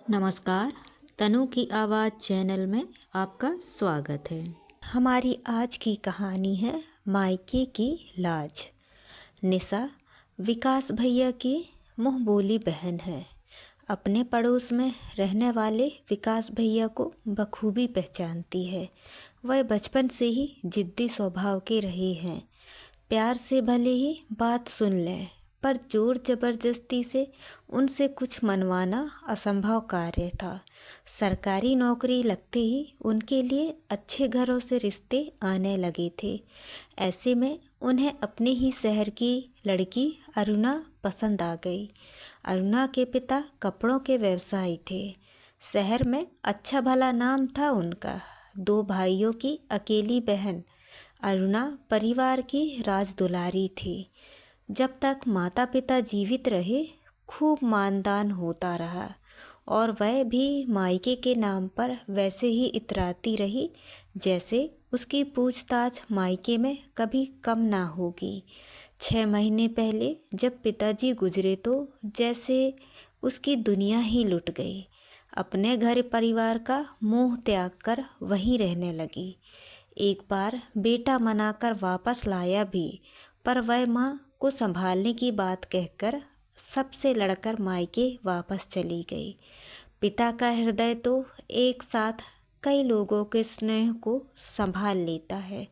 नमस्कार। तनु की आवाज़ चैनल में आपका स्वागत है। हमारी आज की कहानी है मायके की लाज। निशा विकास भैया की मुँह बोली बहन है। अपने पड़ोस में रहने वाले विकास भैया को बखूबी पहचानती है। वह बचपन से ही जिद्दी स्वभाव के रहे हैं। प्यार से भले ही बात सुन लें, पर जोर जबरदस्ती से उनसे कुछ मनवाना असंभव कार्य था। सरकारी नौकरी लगते ही उनके लिए अच्छे घरों से रिश्ते आने लगे थे। ऐसे में उन्हें अपने ही शहर की लड़की अरुणा पसंद आ गई। अरुणा के पिता कपड़ों के व्यवसायी थे। शहर में अच्छा भला नाम था उनका। 2 भाइयों की अकेली बहन अरुणा परिवार की राजदुलारी थी। जब तक माता पिता जीवित रहे खूब मानदान होता रहा और वह भी मायके के नाम पर वैसे ही इतराती रही जैसे उसकी पूछताछ मायके में कभी कम ना होगी। 6 महीने पहले जब पिताजी गुजरे तो जैसे उसकी दुनिया ही लुट गई। अपने घर परिवार का मोह त्याग कर वहीं रहने लगी। एक बार बेटा मनाकर वापस लाया भी, पर वह माँ को संभालने की बात कहकर सबसे लड़कर मायके वापस चली गई। पिता का हृदय तो एक साथ कई लोगों के स्नेह को संभाल लेता है,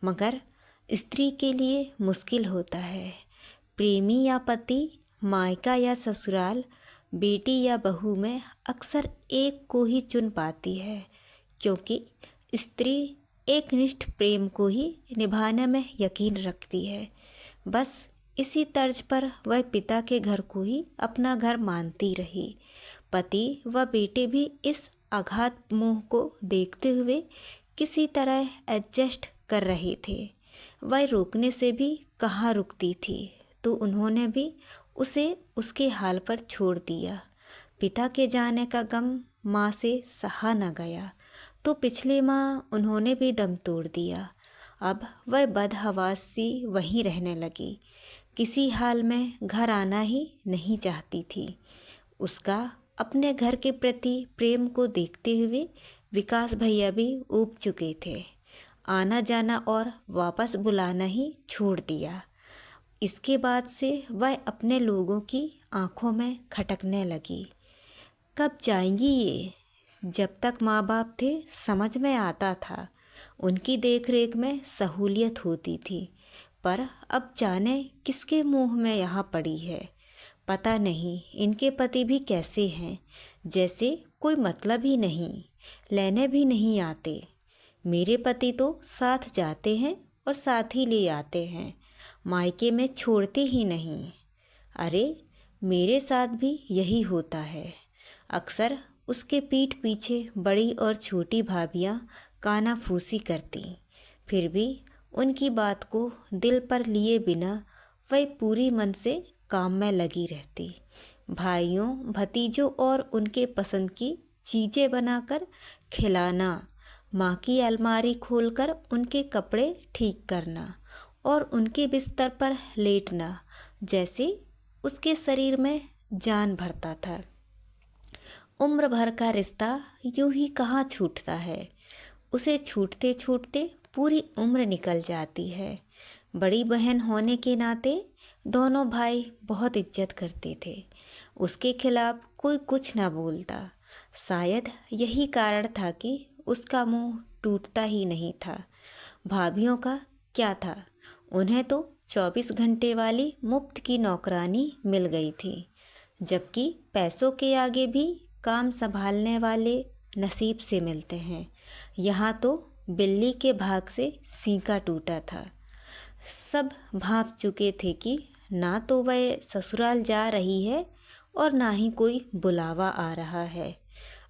मगर स्त्री के लिए मुश्किल होता है। प्रेमी या पति, मायका या ससुराल, बेटी या बहू में अक्सर एक को ही चुन पाती है, क्योंकि स्त्री एक निष्ठ प्रेम को ही निभाने में यकीन रखती है। बस इसी तर्ज पर वह पिता के घर को ही अपना घर मानती रही। पति व बेटे भी इस आघात मोह को देखते हुए किसी तरह एडजस्ट कर रहे थे। वह रोकने से भी कहाँ रुकती थी, तो उन्होंने भी उसे उसके हाल पर छोड़ दिया। पिता के जाने का गम माँ से सहा न गया, तो पिछले माह उन्होंने भी दम तोड़ दिया। अब वह बदहवास सी वहीं रहने लगी। किसी हाल में घर आना ही नहीं चाहती थी। उसका अपने घर के प्रति प्रेम को देखते हुए विकास भैया भी ऊब चुके थे। आना जाना और वापस बुलाना ही छोड़ दिया। इसके बाद से वह अपने लोगों की आंखों में खटकने लगी। कब जाएंगी ये? जब तक माँ बाप थे समझ में आता था, उनकी देखरेख में सहूलियत होती थी, पर अब जाने किसके मुंह में यहाँ पड़ी है। पता नहीं इनके पति भी कैसे हैं, जैसे कोई मतलब ही नहीं, लेने भी नहीं आते। मेरे पति तो साथ जाते हैं और साथ ही ले आते हैं, मायके में छोड़ते ही नहीं। अरे मेरे साथ भी यही होता है। अक्सर उसके पीठ पीछे बड़ी और छोटी भाभियाँ कानाफूसी करती, फिर भी उनकी बात को दिल पर लिए बिना वह पूरी मन से काम में लगी रहती। भाइयों भतीजों और उनके पसंद की चीज़ें बनाकर खिलाना, माँ की अलमारी खोलकर उनके कपड़े ठीक करना और उनके बिस्तर पर लेटना, जैसे उसके शरीर में जान भरता था। उम्र भर का रिश्ता यूं ही कहाँ छूटता है। उसे छूटते छूटते पूरी उम्र निकल जाती है। बड़ी बहन होने के नाते दोनों भाई बहुत इज्जत करते थे। उसके खिलाफ कोई कुछ ना बोलता। शायद यही कारण था कि उसका मुंह टूटता ही नहीं था। भाभियों का क्या था, उन्हें तो 24 घंटे वाली मुफ्त की नौकरानी मिल गई थी, जबकि पैसों के आगे भी काम संभालने वाले नसीब से मिलते हैं। यहाँ तो बिल्ली के भाग से सींका टूटा था। सब भांप चुके थे कि ना तो वह ससुराल जा रही है और ना ही कोई बुलावा आ रहा है।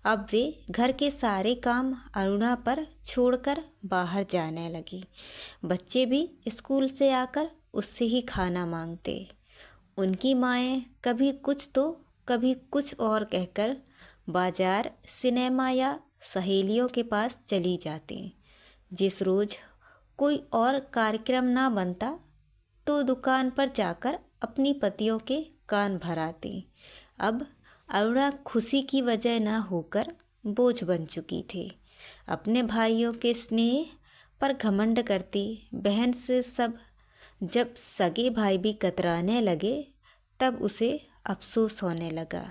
अब वे घर के सारे काम अरुणा पर छोड़कर बाहर जाने लगी। बच्चे भी स्कूल से आकर उससे ही खाना मांगते। उनकी माएँ कभी कुछ तो कभी कुछ और कहकर बाजार, सिनेमा या सहेलियों के पास चली जाती। जिस रोज़ कोई और कार्यक्रम ना बनता तो दुकान पर जाकर अपनी पतियों के कान भराती। अब अरुणा खुशी की वजह न होकर बोझ बन चुकी थी। अपने भाइयों के स्नेह पर घमंड करती बहन से जब सगे भाई भी कतराने लगे तब उसे अफसोस होने लगा।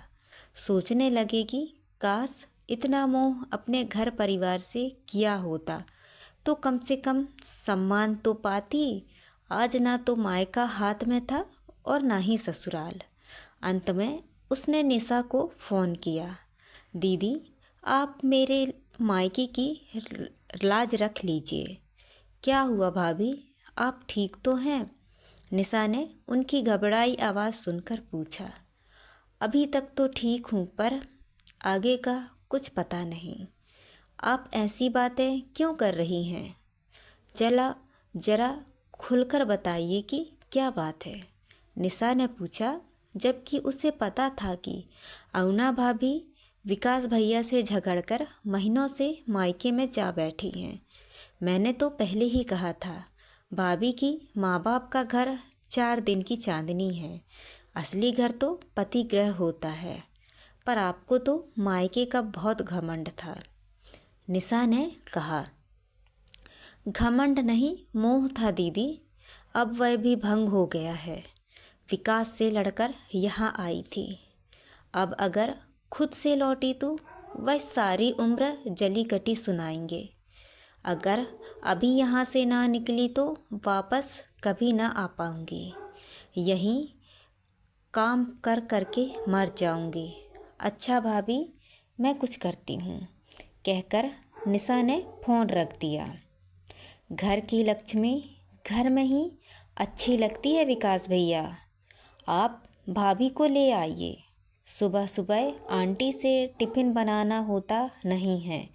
सोचने लगे कि काश इतना मोह अपने घर परिवार से किया होता तो कम से कम सम्मान तो पाती। आज ना तो मायका हाथ में था और ना ही ससुराल। अंत में उसने निशा को फ़ोन किया। दीदी, आप मेरे मायके की लाज रख लीजिए। क्या हुआ भाभी, आप ठीक तो हैं? निशा ने उनकी घबराई आवाज़ सुनकर पूछा। अभी तक तो ठीक हूँ, पर आगे का कुछ पता नहीं। आप ऐसी बातें क्यों कर रही हैं? जरा खुलकर बताइए कि क्या बात है, निशा ने पूछा, जबकि उसे पता था कि अरुणा भाभी विकास भैया से झगड़कर महीनों से मायके में जा बैठी हैं। मैंने तो पहले ही कहा था, भाभी की माँ बाप का घर 4 दिन की चांदनी है, असली घर तो पति गृह होता है। पर आपको तो मायके का बहुत घमंड था, निशा ने कहा। घमंड नहीं, मोह था दीदी। अब वह भी भंग हो गया है। विकास से लड़कर यहाँ आई थी। अब अगर खुद से लौटी तो वह सारी उम्र जली कटी सुनाएंगे। अगर अभी यहाँ से ना निकली तो वापस कभी ना आ पाऊँगी। यहीं काम कर करके मर जाऊँगी। अच्छा भाभी, मैं कुछ करती हूँ, कहकर निशा ने फ़ोन रख दिया। घर की लक्ष्मी घर में ही अच्छी लगती है विकास भैया। आप भाभी को ले आइए। सुबह सुबह आंटी से टिफ़िन बनाना होता नहीं है।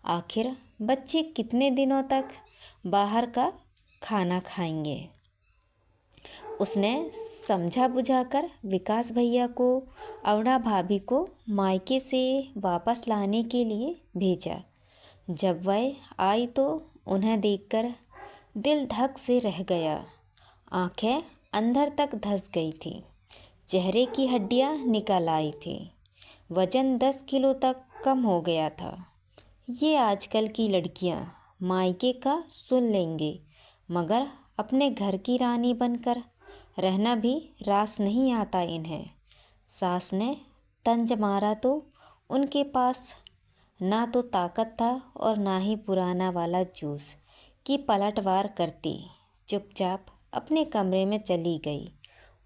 आखिर बच्चे कितने दिनों तक बाहर का खाना खाएंगे। उसने समझा बुझाकर विकास भैया को अरुणा भाभी को मायके से वापस लाने के लिए भेजा। जब वह आई तो उन्हें देखकर दिल धक से रह गया। आंखें अंदर तक धंस गई थी। चेहरे की हड्डियां निकल आई थी। वजन 10 किलो तक कम हो गया था। ये आजकल की लड़कियां मायके का सुन लेंगे, मगर अपने घर की रानी बनकर रहना भी रास नहीं आता इन्हें। सास ने तंज मारा तो उनके पास ना तो ताकत था और ना ही पुराना वाला जोश कि पलटवार करती। चुपचाप अपने कमरे में चली गई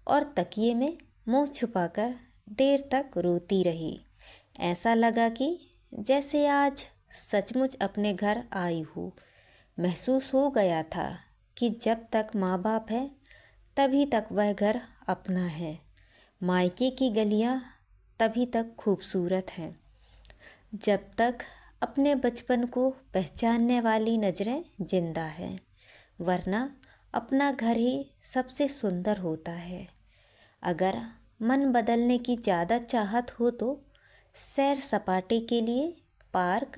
और तकिए में मुंह छुपाकर देर तक रोती रही। ऐसा लगा कि जैसे आज सचमुच अपने घर आई हूँ। महसूस हो गया था कि जब तक माँ बाप है तभी तक वह घर अपना है। मायके की गलियाँ तभी तक खूबसूरत हैं जब तक अपने बचपन को पहचानने वाली नज़रें जिंदा हैं, वरना अपना घर ही सबसे सुंदर होता है। अगर मन बदलने की ज़्यादा चाहत हो तो सैर सपाटे के लिए पार्क,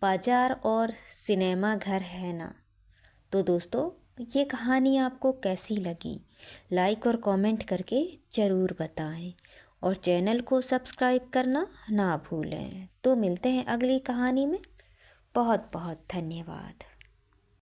बाजार और सिनेमा घर है ना। तो दोस्तों, ये कहानी आपको कैसी लगी, लाइक और कमेंट करके ज़रूर बताएं और चैनल को सब्सक्राइब करना ना भूलें। तो मिलते हैं अगली कहानी में। बहुत बहुत धन्यवाद।